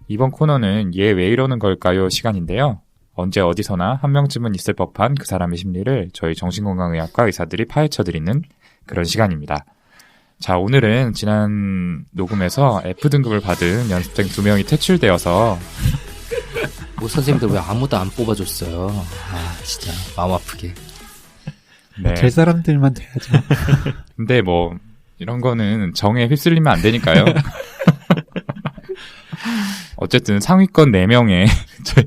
이번 코너는 얘 왜 이러는 걸까요? 시간인데요. 언제 어디서나 한 명쯤은 있을 법한 그 사람의 심리를 저희 정신건강의학과 의사들이 파헤쳐드리는 그런 시간입니다. 자, 오늘은 지난 녹음에서 F등급을 받은 연습생 2명이 퇴출되어서 뭐 선생님들 왜 아무도 안 뽑아줬어요. 아, 진짜 마음 아프게. 네. 될 사람들만 돼야죠. 근데 뭐 이런 거는 정에 휩쓸리면 안 되니까요. 어쨌든 상위권 4명의 저희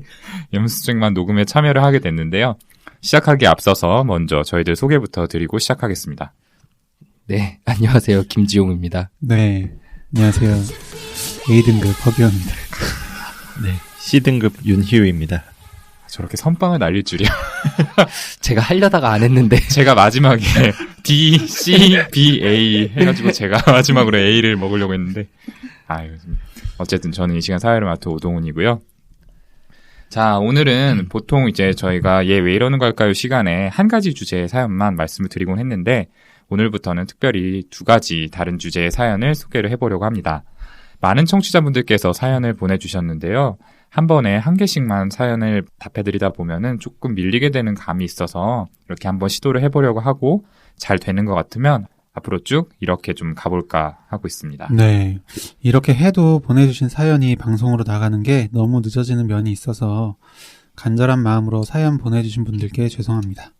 연습생만 녹음에 참여를 하게 됐는데요. 시작하기에 앞서서 먼저 저희들 소개부터 드리고 시작하겠습니다. 네, 안녕하세요. 김지용입니다. 네, 안녕하세요. A등급 허기호입니다. 네, C등급 윤희우입니다. 저렇게 선빵을 날릴 줄이야. 제가 하려다가 안 했는데. 제가 마지막에 D, C, B, A 해가지고 제가 마지막으로 A를 먹으려고 했는데. 아유, 어쨌든 저는 이 시간 사회를 맡은 오동훈이고요. 자, 오늘은 보통 이제 저희가 얘 왜 이러는 걸까요? 시간에 한 가지 주제의 사연만 말씀을 드리곤 했는데, 오늘부터는 특별히 2가지 다른 주제의 사연을 소개를 해보려고 합니다. 많은 청취자분들께서 사연을 보내주셨는데요. 한 번에 한 개씩만 사연을 답해드리다 보면은 조금 밀리게 되는 감이 있어서 이렇게 한번 시도를 해보려고 하고 잘 되는 것 같으면 앞으로 쭉 이렇게 좀 가볼까 하고 있습니다. 네. 이렇게 해도 보내주신 사연이 방송으로 나가는 게 너무 늦어지는 면이 있어서 간절한 마음으로 사연 보내주신 분들께 죄송합니다.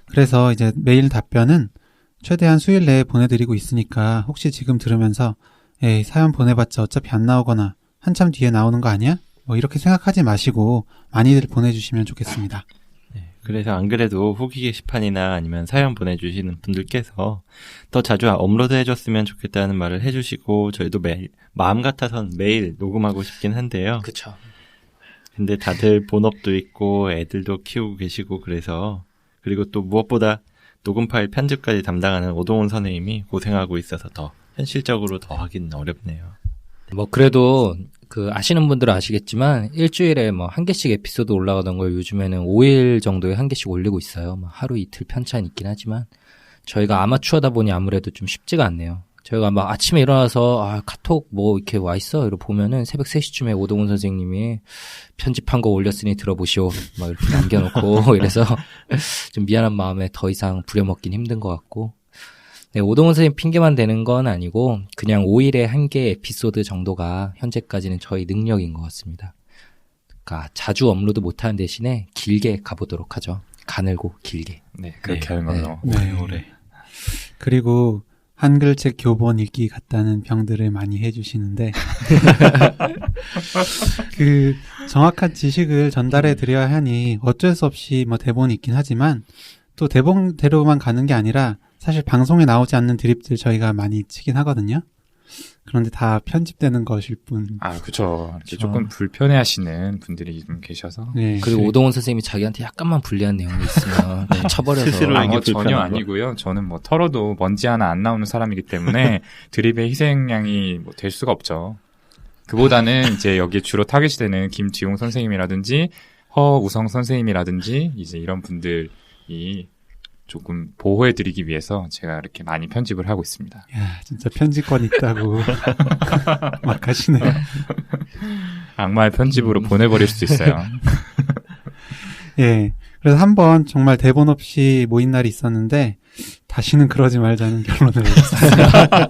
그래서 이제 메일 답변은 최대한 수일 내에 보내드리고 있으니까 혹시 지금 들으면서 에이, 사연 보내봤자 어차피 안 나오거나 한참 뒤에 나오는 거 아니야? 뭐 이렇게 생각하지 마시고 많이들 보내주시면 좋겠습니다. 네, 그래서 안 그래도 후기 게시판이나 아니면 사연 보내주시는 분들께서 더 자주 업로드 해줬으면 좋겠다는 말을 해주시고 저희도 매일 마음 같아선 매일 녹음하고 싶긴 한데요. 그쵸. 근데 다들 본업도 있고 애들도 키우고 계시고 그래서 그리고 또 무엇보다 녹음 파일 편집까지 담당하는 오동훈 선생님이 고생하고 있어서 더 현실적으로 더 하기는 어렵네요. 뭐 그래도 아시는 분들은 아시겠지만 일주일에 뭐 한 개씩 에피소드 올라가던 걸 요즘에는 5일 정도에 한 개씩 올리고 있어요. 뭐 하루 이틀 편차는 있긴 하지만 저희가 아마추어다 보니 아무래도 좀 쉽지가 않네요. 저희가 막 아침에 일어나서 카톡 뭐 이렇게 와 있어 이러고 보면은 새벽 3시쯤에 오동훈 선생님이 편집한 거 올렸으니 들어보시오 막 이렇게 남겨놓고 이래서 좀 미안한 마음에 더 이상 부려먹긴 힘든 것 같고. 네, 오동훈 선생님 핑계만 대는 건 아니고 그냥 5일에 한 개 에피소드 정도가 현재까지는 저희 능력인 것 같습니다. 그러니까 자주 업로드 못하는 대신에 길게 가보도록 하죠. 가늘고 길게. 네, 그렇게 하는 걸로. 네. 오래. 그리고 한글책 교본 읽기 같다는 병들을 많이 해주시는데 정확한 지식을 전달해 드려야 하니 어쩔 수 없이 뭐 대본이 있긴 하지만 또 대본대로만 가는 게 아니라 사실 방송에 나오지 않는 드립들 저희가 많이 치긴 하거든요. 그런데 다 편집되는 것일 뿐. 그쵸. 이렇게 조금 불편해하시는 분들이 좀 계셔서. 네. 그리고 오동훈 선생님이 자기한테 약간만 불리한 내용이 있으면 쳐버려서. 전혀 아니고요. 저는 뭐 털어도 먼지 하나 안 나오는 사람이기 때문에 드립의 희생양이 뭐 될 수가 없죠. 그보다는 이제 여기에 주로 타겟이 되는 김지용 선생님이라든지 허우성 선생님이라든지 이제 이런 분들이 조금 보호해드리기 위해서 제가 이렇게 많이 편집을 하고 있습니다. 야, 진짜 편집권 있다고 막 하시네요. 악마의 편집으로 보내버릴 수도 있어요. 예. 그래서 한번 정말 대본 없이 모인 날이 있었는데 다시는 그러지 말자는 결론을 내렸습니다.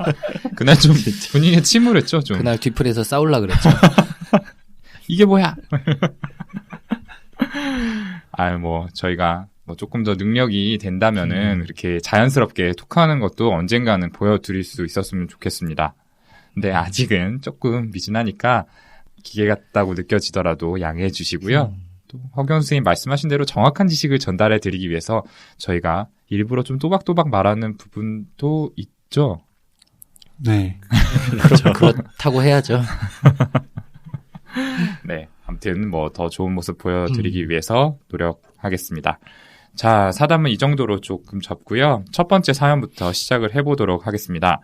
그날 좀 분위기가 침울했죠, 좀. 그날 뒤풀이에서 싸우려 그랬죠. 이게 뭐야? 저희가 조금 더 능력이 된다면은 이렇게 자연스럽게 톡하는 것도 언젠가는 보여드릴 수 있었으면 좋겠습니다. 근데 아직은 조금 미진하니까 기계 같다고 느껴지더라도 양해해 주시고요. 또 허경 선생님 말씀하신 대로 정확한 지식을 전달해 드리기 위해서 저희가 일부러 좀 또박또박 말하는 부분도 있죠. 네. 그렇다고 해야죠. 네. 아무튼 더 좋은 모습 보여드리기 위해서 노력하겠습니다. 자, 사담은 이 정도로 조금 접고요. 첫 번째 사연부터 시작을 해보도록 하겠습니다.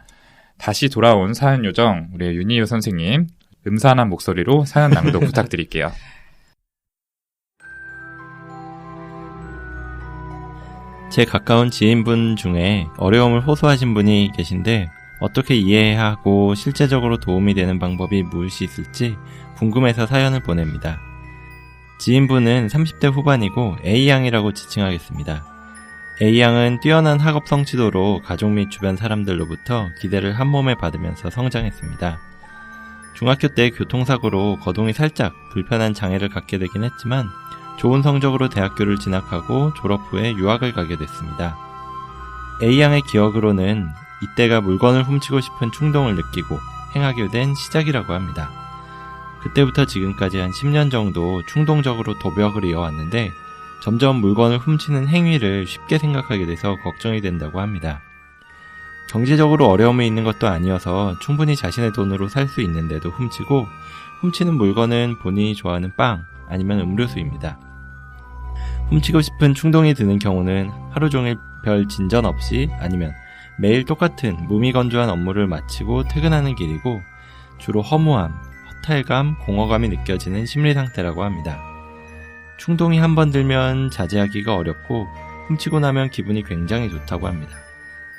다시 돌아온 사연 요정, 우리 윤희우 선생님, 음산한 목소리로 사연 낭독 부탁드릴게요. 제 가까운 지인분 중에 어려움을 호소하신 분이 계신데 어떻게 이해해야 하고 실제적으로 도움이 되는 방법이 무엇이 있을지 궁금해서 사연을 보냅니다. 지인분은 30대 후반이고 A양이라고 지칭하겠습니다. A양은 뛰어난 학업 성취도로 가족 및 주변 사람들로부터 기대를 한몸에 받으면서 성장했습니다. 중학교 때 교통사고로 거동이 살짝 불편한 장애를 갖게 되긴 했지만 좋은 성적으로 대학교를 진학하고 졸업 후에 유학을 가게 됐습니다. A양의 기억으로는 이때가 물건을 훔치고 싶은 충동을 느끼고 행하게 된 시작이라고 합니다. 그때부터 지금까지 한 10년 정도 충동적으로 도벽을 이어왔는데 점점 물건을 훔치는 행위를 쉽게 생각하게 돼서 걱정이 된다고 합니다. 경제적으로 어려움이 있는 것도 아니어서 충분히 자신의 돈으로 살 수 있는데도 훔치고 훔치는 물건은 본인이 좋아하는 빵 아니면 음료수입니다. 훔치고 싶은 충동이 드는 경우는 하루 종일 별 진전 없이 아니면 매일 똑같은 무미건조한 업무를 마치고 퇴근하는 길이고 주로 허무함, 허탈감, 공허감이 느껴지는 심리 상태라고 합니다. 충동이 한번 들면 자제하기가 어렵고 훔치고 나면 기분이 굉장히 좋다고 합니다.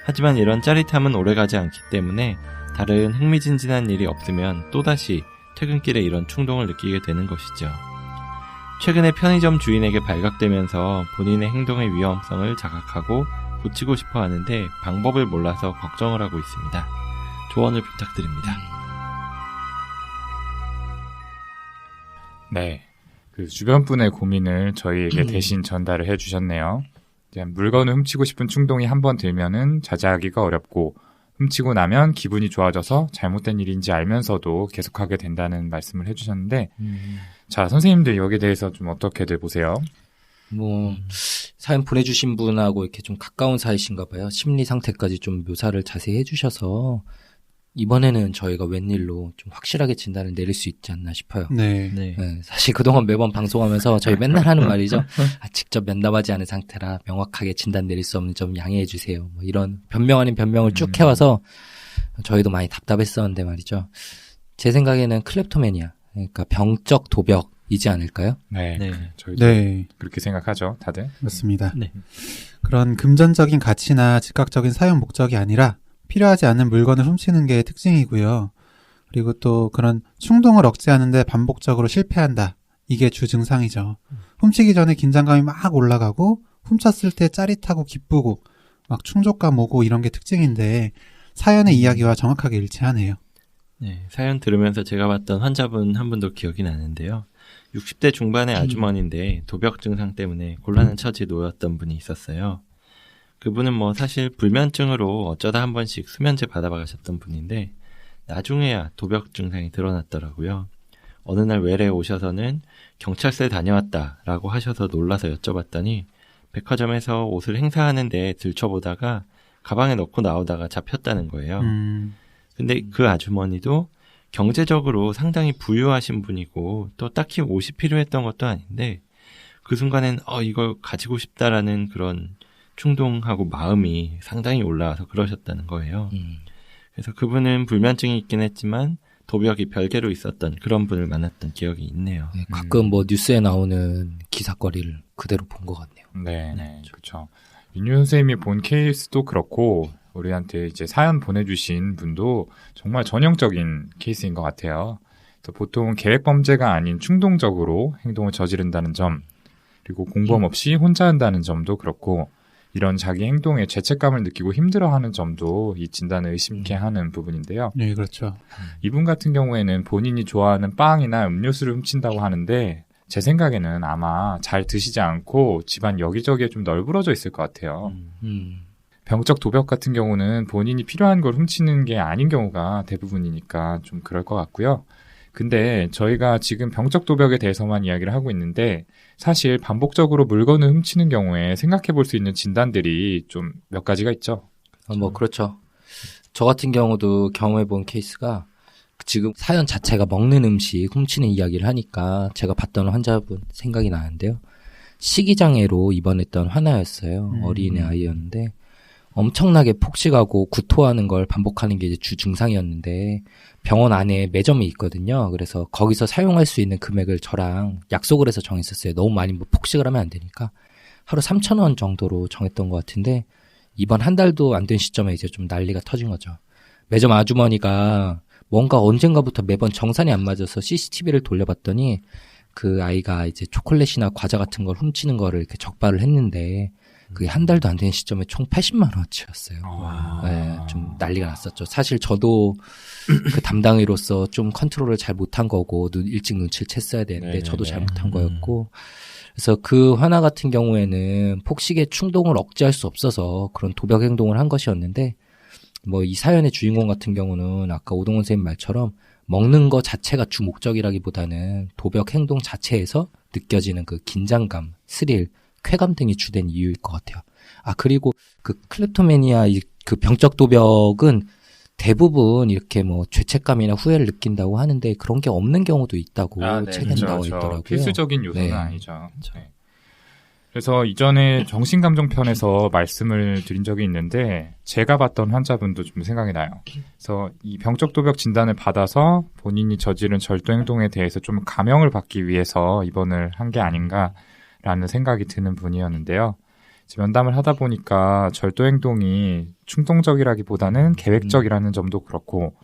하지만 이런 짜릿함은 오래가지 않기 때문에 다른 흥미진진한 일이 없으면 또다시 퇴근길에 이런 충동을 느끼게 되는 것이죠. 최근에 편의점 주인에게 발각되면서 본인의 행동의 위험성을 자각하고 고치고 싶어 하는데 방법을 몰라서 걱정을 하고 있습니다. 조언을 부탁드립니다. 네. 그 주변 분의 고민을 저희에게 대신 전달을 해주셨네요. 물건을 훔치고 싶은 충동이 한번 들면은 자제하기가 어렵고 훔치고 나면 기분이 좋아져서 잘못된 일인지 알면서도 계속하게 된다는 말씀을 해주셨는데 자, 선생님들 여기에 대해서 좀 어떻게들 보세요? 사연 보내주신 분하고 이렇게 좀 가까운 사이신가 봐요. 심리 상태까지 좀 묘사를 자세히 해주셔서 이번에는 저희가 웬일로 좀 확실하게 진단을 내릴 수 있지 않나 싶어요. 네. 사실 그동안 매번 방송하면서 저희 맨날 하는 말이죠. 직접 면담하지 않은 상태라 명확하게 진단 내릴 수 없는 점 양해해 주세요. 뭐 이런 변명 아닌 변명을 쭉 해와서 저희도 많이 답답했었는데 말이죠. 제 생각에는 클렙토매니아, 그러니까 병적 도벽이지 않을까요? 네. 저희도 그렇게 생각하죠, 다들. 맞습니다. 네. 그런 금전적인 가치나 즉각적인 사용 목적이 아니라 필요하지 않은 물건을 훔치는 게 특징이고요. 그리고 또 그런 충동을 억제하는데 반복적으로 실패한다. 이게 주 증상이죠. 훔치기 전에 긴장감이 막 올라가고 훔쳤을 때 짜릿하고 기쁘고 막 충족감 오고 이런 게 특징인데 사연의 이야기와 정확하게 일치하네요. 네, 사연 들으면서 제가 봤던 환자분 한 분도 기억이 나는데요. 60대 중반의 아주머니인데 도벽 증상 때문에 곤란한 처지에 놓였던 분이 있었어요. 그분은 사실 불면증으로 어쩌다 한 번씩 수면제 받아가셨던 분인데 나중에야 도벽 증상이 드러났더라고요. 어느 날 외래에 오셔서는 경찰서에 다녀왔다라고 하셔서 놀라서 여쭤봤더니 백화점에서 옷을 행사하는데 들춰보다가 가방에 넣고 나오다가 잡혔다는 거예요. 근데 그 아주머니도 경제적으로 상당히 부유하신 분이고 또 딱히 옷이 필요했던 것도 아닌데 그 순간엔 이걸 가지고 싶다라는 그런 충동하고 마음이 상당히 올라와서 그러셨다는 거예요. 그래서 그분은 불면증이 있긴 했지만 도벽이 별개로 있었던 그런 분을 만났던 기억이 있네요. 네, 가끔 뉴스에 나오는 기사거리를 그대로 본 것 같네요. 네, 그렇죠. 윤유 선생님이 본 케이스도 그렇고 우리한테 이제 사연 보내주신 분도 정말 전형적인 케이스인 것 같아요. 보통 계획범죄가 아닌 충동적으로 행동을 저지른다는 점, 그리고 공범 없이 혼자 한다는 점도 그렇고 이런 자기 행동에 죄책감을 느끼고 힘들어하는 점도 이 진단을 의심케 하는 부분인데요. 네, 그렇죠. 이분 같은 경우에는 본인이 좋아하는 빵이나 음료수를 훔친다고 하는데 제 생각에는 아마 잘 드시지 않고 집안 여기저기에 좀 널브러져 있을 것 같아요. 병적 도벽 같은 경우는 본인이 필요한 걸 훔치는 게 아닌 경우가 대부분이니까 좀 그럴 것 같고요. 근데 저희가 지금 병적 도벽에 대해서만 이야기를 하고 있는데 사실 반복적으로 물건을 훔치는 경우에 생각해 볼 수 있는 진단들이 좀 몇 가지가 있죠. 그렇죠. 저 같은 경우도 경험해 본 케이스가 지금 사연 자체가 먹는 음식 훔치는 이야기를 하니까 제가 봤던 환자분 생각이 나는데요. 식이장애로 입원했던 하나였어요. 어린애 아이였는데 엄청나게 폭식하고 구토하는 걸 반복하는 게 이제 주 증상이었는데 병원 안에 매점이 있거든요. 그래서 거기서 사용할 수 있는 금액을 저랑 약속을 해서 정했었어요. 너무 많이 폭식을 하면 안 되니까 하루 3,000원 정도로 정했던 것 같은데 이번 한 달도 안 된 시점에 이제 좀 난리가 터진 거죠. 매점 아주머니가 뭔가 언젠가부터 매번 정산이 안 맞아서 CCTV를 돌려봤더니 그 아이가 이제 초콜릿이나 과자 같은 걸 훔치는 거를 이렇게 적발을 했는데 그게 한 달도 안 된 시점에 총 80만 원어치였어요. 네, 좀 난리가 났었죠. 사실 저도 그 담당의로서 좀 컨트롤을 잘 못한 거고 일찍 눈치를 챘어야 되는데 네네네. 저도 잘못한 거였고 그래서 그 화나 같은 경우에는 폭식의 충동을 억제할 수 없어서 그런 도벽 행동을 한 것이었는데 뭐 이 사연의 주인공 같은 경우는 아까 오동훈 선생님 말처럼 먹는 거 자체가 주 목적이라기보다는 도벽 행동 자체에서 느껴지는 그 긴장감, 스릴, 쾌감 등이 주된 이유일 것 같아요. 아 그리고 그 클렙토매니아 그 병적 도벽은 대부분 이렇게 뭐 죄책감이나 후회를 느낀다고 하는데 그런 게 없는 경우도 있다고 책에 그렇죠, 나와 그렇죠. 있더라고요. 필수적인 요소는 네. 아니죠. 네. 그래서 이전에 정신감정편에서 말씀을 드린 적이 있는데 제가 봤던 환자분도 좀 생각이 나요. 그래서 이 병적 도벽 진단을 받아서 본인이 저지른 절도 행동에 대해서 좀 감형을 받기 위해서 입원을 한 게 아닌가라는 생각이 드는 분이었는데요. 면담을 하다 보니까 절도 행동이 충동적이라기보다는 계획적이라는 점도 그렇고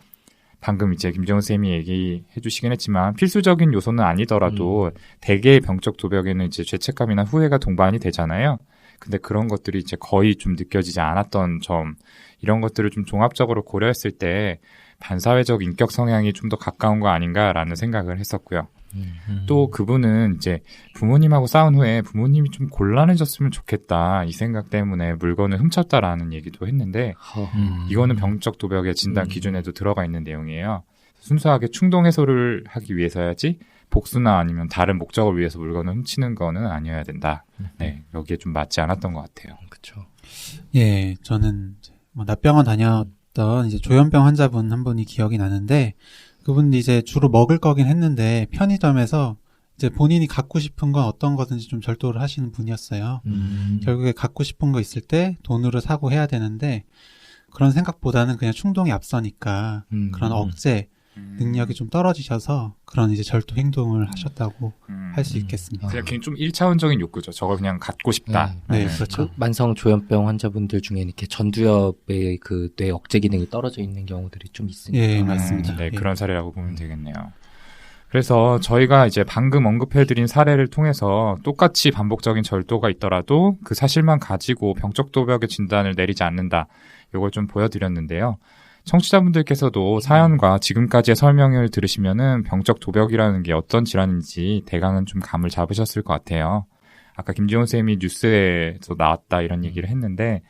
방금 이제 김정은 쌤이 얘기해 주시긴 했지만 필수적인 요소는 아니더라도 대개의 병적 도벽에는 이제 죄책감이나 후회가 동반이 되잖아요. 근데 그런 것들이 이제 거의 좀 느껴지지 않았던 점, 이런 것들을 좀 종합적으로 고려했을 때 반사회적 인격 성향이 좀 더 가까운 거 아닌가라는 생각을 했었고요. 또 그분은 이제 부모님하고 싸운 후에 부모님이 좀 곤란해졌으면 좋겠다 이 생각 때문에 물건을 훔쳤다라는 얘기도 했는데 이거는 병적 도벽의 진단 기준에도 들어가 있는 내용이에요. 순수하게 충동 해소를 하기 위해서야지 복수나 아니면 다른 목적을 위해서 물건을 훔치는 거는 아니어야 된다. 네, 여기에 좀 맞지 않았던 것 같아요. 그렇죠. 예, 저는 뭐 납병원 다녔던 이제 조현병 환자분 한 분이 기억이 나는데 그분이 이제 주로 먹을 거긴 했는데 편의점에서 이제 본인이 갖고 싶은 건 어떤 거든지 좀 절도를 하시는 분이었어요. 결국에 갖고 싶은 거 있을 때 돈으로 사고 해야 되는데 그런 생각보다는 그냥 충동이 앞서니까 그런 억제 능력이 좀 떨어지셔서 그런 이제 절도 행동을 하셨다고 할 수 있겠습니다. 그냥 좀 1차원적인 욕구죠. 저걸 그냥 갖고 싶다. 네, 그렇죠. 그 만성 조현병 환자분들 중에 이렇게 전두엽의 그 뇌 억제 기능이 떨어져 있는 경우들이 좀 있으니까. 예, 맞습니다. 네, 예. 그런 사례라고 보면 되겠네요. 그래서 저희가 이제 방금 언급해드린 사례를 통해서 똑같이 반복적인 절도가 있더라도 그 사실만 가지고 병적 도벽의 진단을 내리지 않는다. 이걸 좀 보여드렸는데요. 청취자분들께서도 사연과 지금까지의 설명을 들으시면은 병적 도벽이라는 게 어떤 질환인지 대강은 좀 감을 잡으셨을 것 같아요. 아까 김지원 쌤이 뉴스에서 나왔다 이런 얘기를 했는데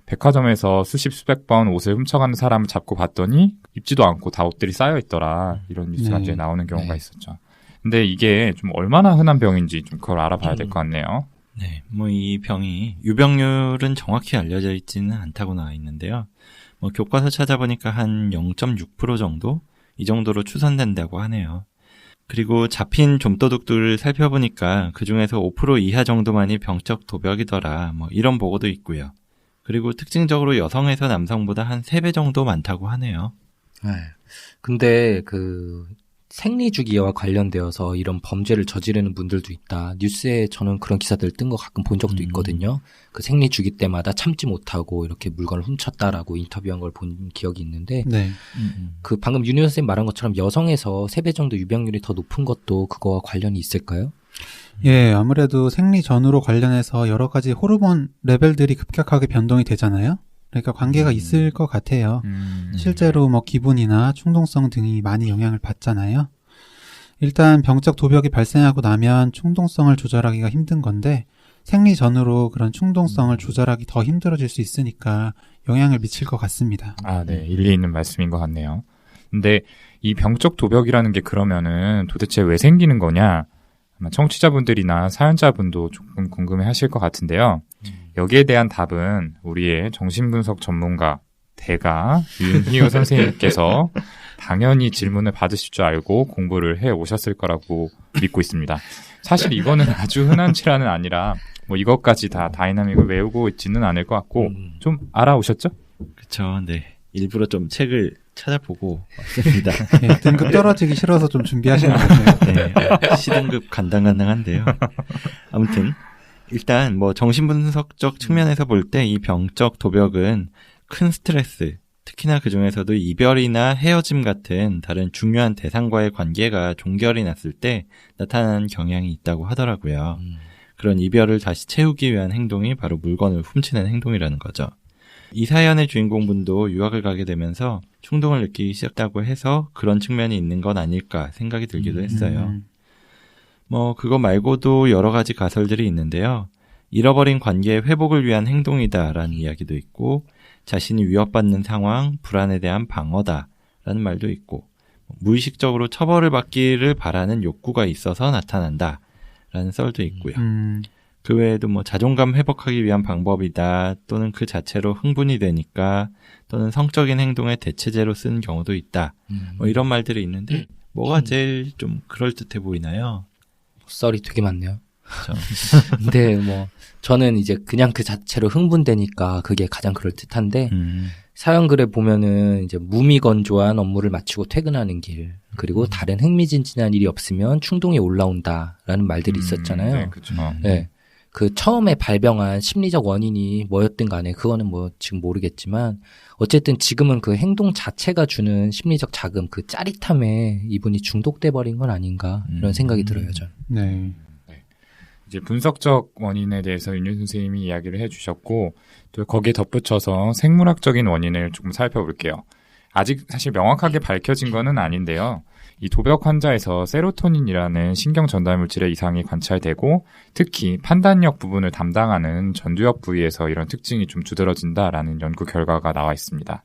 백화점에서 수십 번 옷을 훔쳐가는 사람을 잡고 봤더니 입지도 않고 다 옷들이 쌓여 있더라. 이런 뉴스가 이제 나오는 경우가 있었죠. 근데 이게 좀 얼마나 흔한 병인지 좀 그걸 알아봐야 될 것 같네요. 네, 뭐 이 병이 유병률은 정확히 알려져 있지는 않다고 나와 있는데요. 뭐 교과서 찾아보니까 한 0.6% 정도? 이 정도로 추산된다고 하네요. 그리고 잡힌 좀도둑들을 살펴보니까 그 중에서 5% 이하 정도만이 병적 도벽이더라. 뭐 이런 보고도 있고요. 그리고 특징적으로 여성에서 남성보다 한 3배 정도 많다고 하네요. 네. 근데 그 생리주기와 관련되어서 이런 범죄를 저지르는 분들도 있다. 뉴스에 저는 그런 기사들 뜬 거 가끔 본 적도 있거든요. 그 생리주기 때마다 참지 못하고 이렇게 물건을 훔쳤다라고 인터뷰한 걸 본 기억이 있는데 네. 그 방금 윤희원 선생님 말한 것처럼 여성에서 3배 정도 유병률이 더 높은 것도 그거와 관련이 있을까요? 예, 아무래도 생리 전후로 관련해서 여러 가지 호르몬 레벨들이 급격하게 변동이 되잖아요. 그러니까 관계가 있을 것 같아요. 실제로 뭐 기분이나 충동성 등이 많이 영향을 받잖아요. 일단 병적 도벽이 발생하고 나면 충동성을 조절하기가 힘든 건데 생리 전후로 그런 충동성을 조절하기 더 힘들어질 수 있으니까 영향을 미칠 것 같습니다. 아, 네. 일리 있는 말씀인 것 같네요. 근데 이 병적 도벽이라는 게 그러면은 도대체 왜 생기는 거냐? 아마 청취자분들이나 사연자분도 조금 궁금해 하실 것 같은데요. 여기에 대한 답은 우리의 정신분석 전문가 대가 윤희호 선생님께서 당연히 질문을 받으실 줄 알고 공부를 해 오셨을 거라고 믿고 있습니다. 사실 이거는 아주 흔한 질환은 아니라 뭐 이것까지 다 다이나믹을 외우고 있지는 않을 것 같고 좀 알아오셨죠? 그쵸, 네. 일부러 좀 책을 찾아보고 왔습니다. 예, 등급 떨어지기 싫어서 좀 준비하시는 것 같아요. 네, 시등급 간당간당한데요. 아무튼 일단 뭐 정신분석적 측면에서 볼 때 이 병적 도벽은 큰 스트레스, 특히나 그 중에서도 이별이나 헤어짐 같은 다른 중요한 대상과의 관계가 종결이 났을 때 나타나는 경향이 있다고 하더라고요. 그런 이별을 다시 채우기 위한 행동이 바로 물건을 훔치는 행동이라는 거죠. 이 사연의 주인공분도 유학을 가게 되면서 충동을 느끼기 시작했다고 해서 그런 측면이 있는 건 아닐까 생각이 들기도 했어요. 그거 말고도 여러 가지 가설들이 있는데요. 잃어버린 관계의 회복을 위한 행동이다라는 이야기도 있고, 자신이 위협받는 상황, 불안에 대한 방어다라는 말도 있고, 무의식적으로 처벌을 받기를 바라는 욕구가 있어서 나타난다라는 썰도 있고요. 그 외에도 자존감 회복하기 위한 방법이다, 또는 그 자체로 흥분이 되니까, 또는 성적인 행동의 대체제로 쓰는 경우도 있다. 이런 말들이 있는데, 뭐가 제일 좀 그럴듯해 보이나요? 썰이 되게 많네요. 그렇죠. 근데 저는 이제 그냥 그 자체로 흥분되니까 그게 가장 그럴듯한데, 사연 글에 보면은 이제 무미건조한 업무를 마치고 퇴근하는 길, 그리고 다른 흥미진진한 일이 없으면 충동이 올라온다라는 말들이 있었잖아요. 네, 그렇죠. 네. 그 처음에 발병한 심리적 원인이 뭐였든 간에 그거는 지금 모르겠지만 어쨌든 지금은 그 행동 자체가 주는 심리적 자금, 그 짜릿함에 이분이 중독돼 버린 건 아닌가 이런 생각이 들어요, 저는. 네. 이제 분석적 원인에 대해서 윤유 선생님이 이야기를 해주셨고, 또 거기에 덧붙여서 생물학적인 원인을 조금 살펴볼게요. 아직 사실 명확하게 밝혀진 거는 아닌데요. 이 도벽 환자에서 세로토닌이라는 신경 전달 물질의 이상이 관찰되고, 특히 판단력 부분을 담당하는 전두엽 부위에서 이런 특징이 좀 두드러진다라는 연구 결과가 나와 있습니다.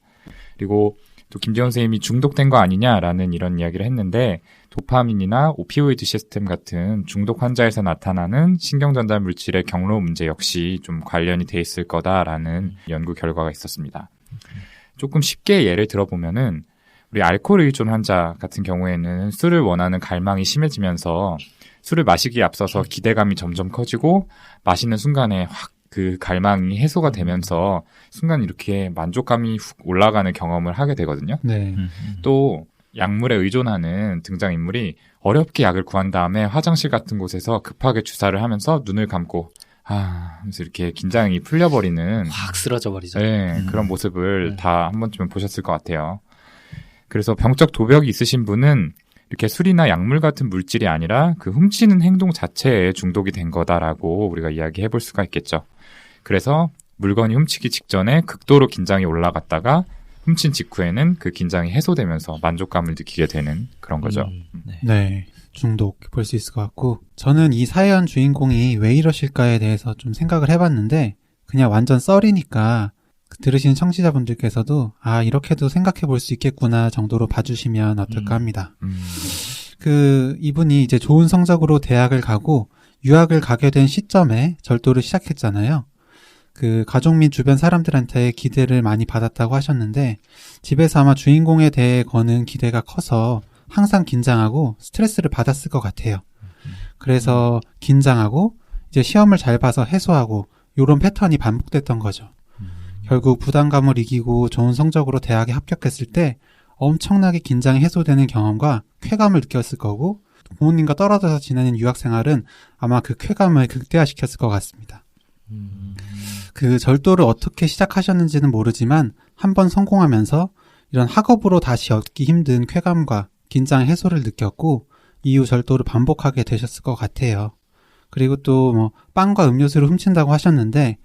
그리고 또 김재원 선생님이 중독된 거 아니냐라는 이런 이야기를 했는데, 도파민이나 오피오이드 시스템 같은 중독 환자에서 나타나는 신경 전달 물질의 경로 문제 역시 좀 관련이 돼 있을 거다라는 연구 결과가 있었습니다. 조금 쉽게 예를 들어보면은, 우리 알코올 의존 환자 같은 경우에는 술을 원하는 갈망이 심해지면서 술을 마시기에 앞서서 기대감이 점점 커지고, 마시는 순간에 확 그 갈망이 해소가 되면서 순간 이렇게 만족감이 훅 올라가는 경험을 하게 되거든요. 네. 또 약물에 의존하는 등장인물이 어렵게 약을 구한 다음에 화장실 같은 곳에서 급하게 주사를 하면서 눈을 감고 하면서 이렇게 긴장이 풀려버리는 확 쓰러져 버리죠. 네, 그런 모습을 다 한 번쯤은 보셨을 것 같아요. 그래서 병적 도벽이 있으신 분은 이렇게 술이나 약물 같은 물질이 아니라 그 훔치는 행동 자체에 중독이 된 거다라고 우리가 이야기해 볼 수가 있겠죠. 그래서 물건이 훔치기 직전에 극도로 긴장이 올라갔다가 훔친 직후에는 그 긴장이 해소되면서 만족감을 느끼게 되는 그런 거죠. 네. 중독 볼 수 있을 것 같고, 저는 이 사연 주인공이 왜 이러실까에 대해서 좀 생각을 해봤는데, 그냥 완전 썰이니까 들으시는 청취자분들께서도 이렇게도 생각해 볼 수 있겠구나 정도로 봐주시면 어떨까 합니다. 이분이 이제 좋은 성적으로 대학을 가고 유학을 가게 된 시점에 절도를 시작했잖아요. 가족 및 주변 사람들한테 기대를 많이 받았다고 하셨는데, 집에서 아마 주인공에 대해 거는 기대가 커서 항상 긴장하고 스트레스를 받았을 것 같아요. 그래서 긴장하고 이제 시험을 잘 봐서 해소하고 이런 패턴이 반복됐던 거죠. 결국 부담감을 이기고 좋은 성적으로 대학에 합격했을 때 엄청나게 긴장이 해소되는 경험과 쾌감을 느꼈을 거고, 부모님과 떨어져서 지내는 유학 생활은 아마 그 쾌감을 극대화시켰을 것 같습니다. 절도를 어떻게 시작하셨는지는 모르지만 한번 성공하면서 이런 학업으로 다시 얻기 힘든 쾌감과 긴장 해소를 느꼈고, 이후 절도를 반복하게 되셨을 것 같아요. 그리고 또 빵과 음료수를 훔친다고 하셨는데,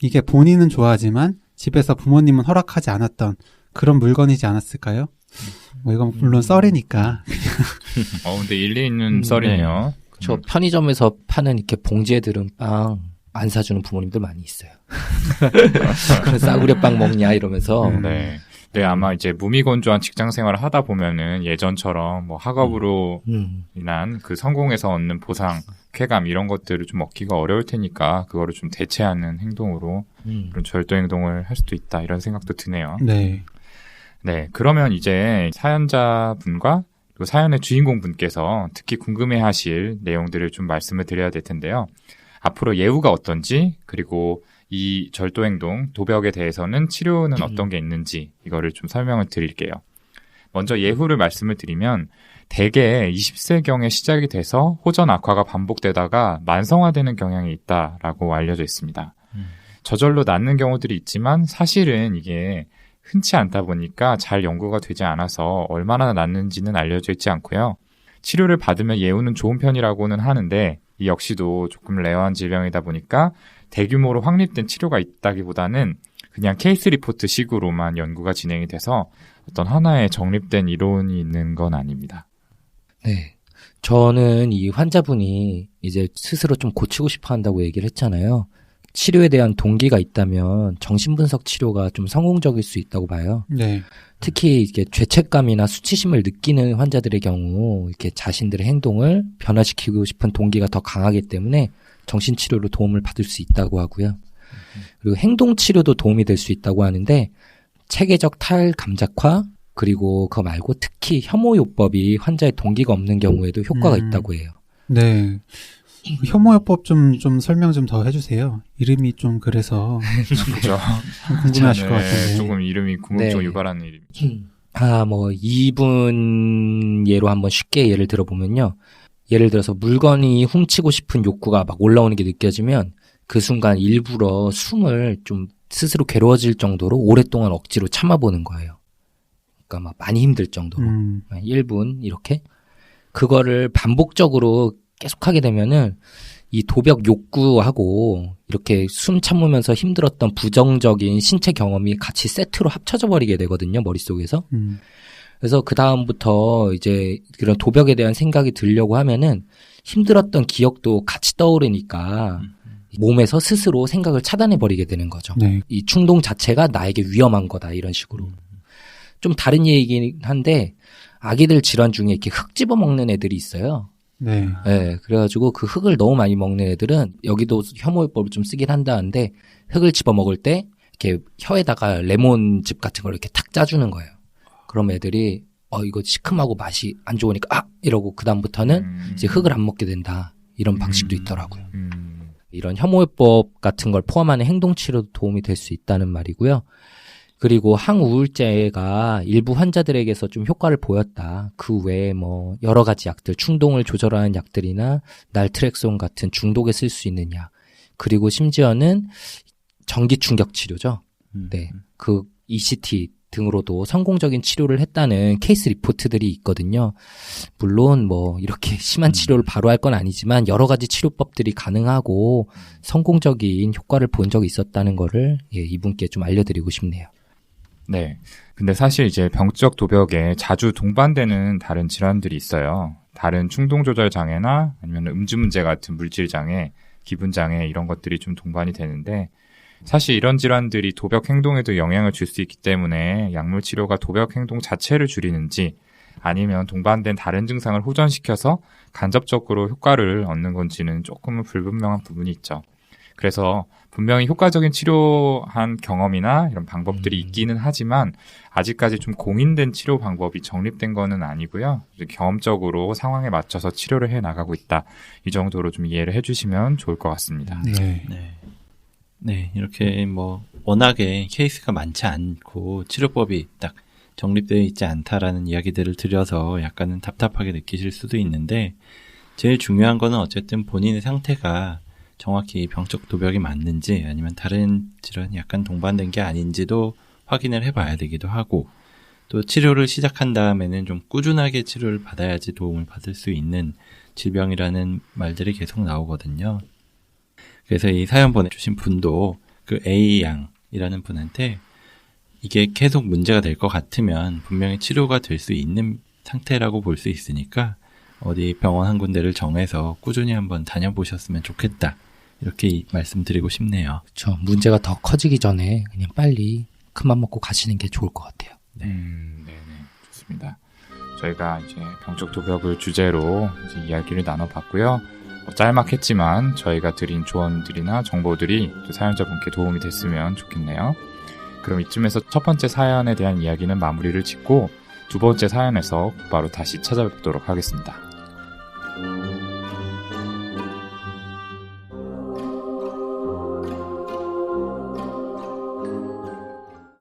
이게 본인은 좋아하지만 집에서 부모님은 허락하지 않았던 그런 물건이지 않았을까요? 이건 물론 썰이니까. 근데 일리 있는 썰이네요. 저 편의점에서 파는 이렇게 봉지에 들은 빵 안 사주는 부모님들 많이 있어요. 싸구려 빵 먹냐 이러면서. 네, 아마 이제 무미건조한 직장 생활을 하다 보면은 예전처럼 학업으로 인한 그 성공에서 얻는 보상, 쾌감 이런 것들을 좀 얻기가 어려울 테니까 그거를 좀 대체하는 행동으로 그런 절도 행동을 할 수도 있다 이런 생각도 드네요. 네. 네, 그러면 이제 사연자분과 그리고 사연의 주인공분께서 특히 궁금해하실 내용들을 좀 말씀을 드려야 될 텐데요. 앞으로 예후가 어떤지, 그리고 이 절도 행동, 도벽에 대해서는 치료는 어떤 게 있는지 이거를 좀 설명을 드릴게요. 먼저 예후를 말씀을 드리면 대개 20세경에 시작이 돼서 호전 악화가 반복되다가 만성화되는 경향이 있다라고 알려져 있습니다. 저절로 낫는 경우들이 있지만 사실은 이게 흔치 않다 보니까 잘 연구가 되지 않아서 얼마나 낫는지는 알려져 있지 않고요. 치료를 받으면 예후는 좋은 편이라고는 하는데 이 역시도 조금 레어한 질병이다 보니까 대규모로 확립된 치료가 있다기보다는 그냥 케이스 리포트 식으로만 연구가 진행이 돼서 어떤 하나의 정립된 이론이 있는 건 아닙니다. 네. 저는 이 환자분이 이제 스스로 좀 고치고 싶어 한다고 얘기를 했잖아요. 치료에 대한 동기가 있다면 정신분석 치료가 좀 성공적일 수 있다고 봐요. 네. 특히 이게 죄책감이나 수치심을 느끼는 환자들의 경우 이렇게 자신들의 행동을 변화시키고 싶은 동기가 더 강하기 때문에 정신치료로 도움을 받을 수 있다고 하고요. 그리고 행동치료도 도움이 될 수 있다고 하는데 체계적 탈감작화 그리고 그거 말고 특히 혐오요법이 환자의 동기가 없는 경우에도 효과가 있다고 해요. 네. 혐오요법 좀 설명 좀 더 해주세요. 이름이 좀 그래서 그렇죠. 궁금해하실 것 같은데. 조금 이름이 궁금증 네. 유발하는 이름이죠. 뭐 이분 예로 한번 쉽게 예를 들어보면요. 예를 들어서 물건이 훔치고 싶은 욕구가 막 올라오는 게 느껴지면 그 순간 일부러 숨을 좀 스스로 괴로워질 정도로 오랫동안 억지로 참아보는 거예요. 그러니까 막 많이 힘들 정도로. 1분 이렇게. 그거를 반복적으로 계속하게 되면은 이 도벽 욕구하고 이렇게 숨 참으면서 힘들었던 부정적인 신체 경험이 같이 세트로 합쳐져 버리게 되거든요, 머릿속에서. 그래서 그 다음부터 이제 그런 도벽에 대한 생각이 들려고 하면은 힘들었던 기억도 같이 떠오르니까 몸에서 스스로 생각을 차단해 버리게 되는 거죠. 네. 이 충동 자체가 나에게 위험한 거다, 이런 식으로. 좀 다른 얘기긴 한데 아기들 질환 중에 이렇게 흙 집어 먹는 애들이 있어요. 네. 네, 그래가지고 그 흙을 너무 많이 먹는 애들은 여기도 혐오요법을 좀 쓰긴 한다는데 흙을 집어 먹을 때 이렇게 혀에다가 레몬즙 같은 걸 이렇게 탁 짜주는 거예요. 그럼 애들이 이거 시큼하고 맛이 안 좋으니까 이러고 그 다음부터는 이제 흙을 안 먹게 된다, 이런 방식도 있더라고요. 이런 혐오요법 같은 걸 포함하는 행동치료도 도움이 될 수 있다는 말이고요. 그리고 항우울제가 일부 환자들에게서 좀 효과를 보였다. 그 외에 뭐 여러 가지 약들, 충동을 조절하는 약들이나 날트렉손 같은 중독에 쓸 수 있는 약, 그리고 심지어는 전기 충격 치료죠. 네, 그 ECT 등으로도 성공적인 치료를 했다는 케이스 리포트들이 있거든요. 물론 뭐 이렇게 심한 치료를 바로 할 건 아니지만 여러 가지 치료법들이 가능하고 성공적인 효과를 본 적이 있었다는 거를 이분께 좀 알려드리고 싶네요. 네. 근데 사실 이제 병적 도벽에 자주 동반되는 다른 질환들이 있어요. 다른 충동 조절 장애나 아니면 음주 문제 같은 물질 장애, 기분 장애 이런 것들이 좀 동반이 되는데 사실 이런 질환들이 도벽 행동에도 영향을 줄 수 있기 때문에 약물 치료가 도벽 행동 자체를 줄이는지 아니면 동반된 다른 증상을 호전시켜서 간접적으로 효과를 얻는 건지는 조금은 불분명한 부분이 있죠. 그래서 분명히 효과적인 치료한 경험이나 이런 방법들이 있기는 하지만 아직까지 좀 공인된 치료 방법이 정립된 거는 아니고요. 경험적으로 상황에 맞춰서 치료를 해 나가고 있다. 이 정도로 좀 이해를 해주시면 좋을 것 같습니다. 네. 네, 이렇게 뭐 워낙에 케이스가 많지 않고 치료법이 딱 정립되어 있지 않다라는 이야기들을 드려서 약간은 답답하게 느끼실 수도 있는데 제일 중요한 거는 어쨌든 본인의 상태가 정확히 병적 도벽이 맞는지 아니면 다른 질환이 약간 동반된 게 아닌지도 확인을 해봐야 되기도 하고 또 치료를 시작한 다음에는 좀 꾸준하게 치료를 받아야지 도움을 받을 수 있는 질병이라는 말들이 계속 나오거든요. 그래서 이 사연 보내주신 분도 그 A양이라는 분한테 이게 계속 문제가 될 것 같으면 분명히 치료가 될 수 있는 상태라고 볼 수 있으니까 어디 병원 한 군데를 정해서 꾸준히 한번 다녀보셨으면 좋겠다. 이렇게 말씀드리고 싶네요. 그렇죠. 문제가 더 커지기 전에 그냥 빨리 큰맘 먹고 가시는 게 좋을 것 같아요. 네네, 좋습니다. 저희가 이제 병적 도벽을 주제로 이제 이야기를 나눠봤고요. 짤막했지만 저희가 드린 조언들이나 정보들이 사연자분께 도움이 됐으면 좋겠네요. 그럼 이쯤에서 첫 번째 사연에 대한 이야기는 마무리를 짓고 두 번째 사연에서 곧바로 다시 찾아뵙도록 하겠습니다.